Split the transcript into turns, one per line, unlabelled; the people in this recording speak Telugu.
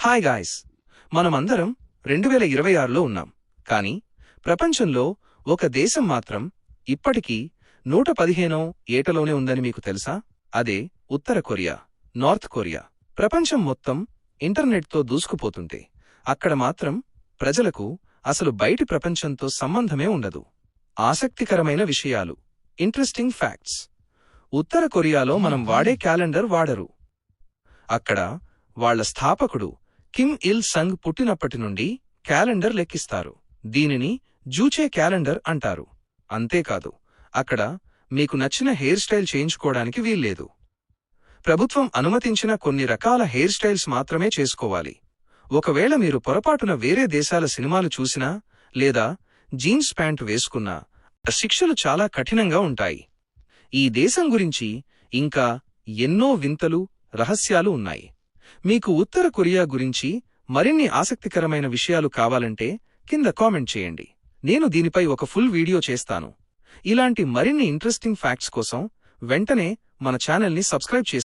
హాయ్ గాయ్స్, మనమందరం 2026లో ఉన్నాం. కానీ ప్రపంచంలో ఒక దేశం మాత్రం ఇప్పటికీ 115వ ఏటలోనే ఉందని మీకు తెలుసా? అదే ఉత్తర కొరియా, నార్త్ కొరియా. ప్రపంచం మొత్తం ఇంటర్నెట్తో దూసుకుపోతుంటే అక్కడ మాత్రం ప్రజలకు అసలు బయటి ప్రపంచంతో సంబంధమే ఉండదు. ఆసక్తికరమైన విషయాలు, ఇంట్రెస్టింగ్ ఫ్యాక్ట్స్. ఉత్తర కొరియాలో మనం వాడే క్యాలెండర్ వాడరు. అక్కడ వాళ్ల స్థాపకుడు కిమ్ ఇల్ సంగ్ పుట్టినప్పటి నుండి క్యాలెండర్ లెక్కిస్తారు. దీనిని జూచే క్యాలెండర్ అంటారు. అంతేకాదు, అక్కడ మీకు నచ్చిన హెయిర్ స్టైల్ చేయించుకోవడానికి వీల్లేదు. ప్రభుత్వం అనుమతించిన కొన్ని రకాల హెయిర్ స్టైల్స్ మాత్రమే చేసుకోవాలి. ఒకవేళ మీరు పొరపాటున వేరే దేశాల సినిమాలు చూసినా లేదా జీన్స్ ప్యాంట్ వేసుకున్నా శిక్షలు చాలా కఠినంగా ఉంటాయి. ఈ దేశం గురించి ఇంకా ఎన్నో వింతలు, రహస్యాలు ఉన్నాయి. మీకు ఉత్తర కొరియా గురించి మరిన్ని ఆసక్తికరమైన విషయాలు కావాలంటే కింద కామెంట్ చేయండి. నేను దీనిపై ఒక ఫుల్ వీడియో చేస్తాను. ఇలాంటి మరిన్ని ఇంట్రెస్టింగ్ ఫ్యాక్ట్స్ కోసం వెంటనే మన ఛానల్ని సబ్స్క్రైబ్ చేసుకోండి.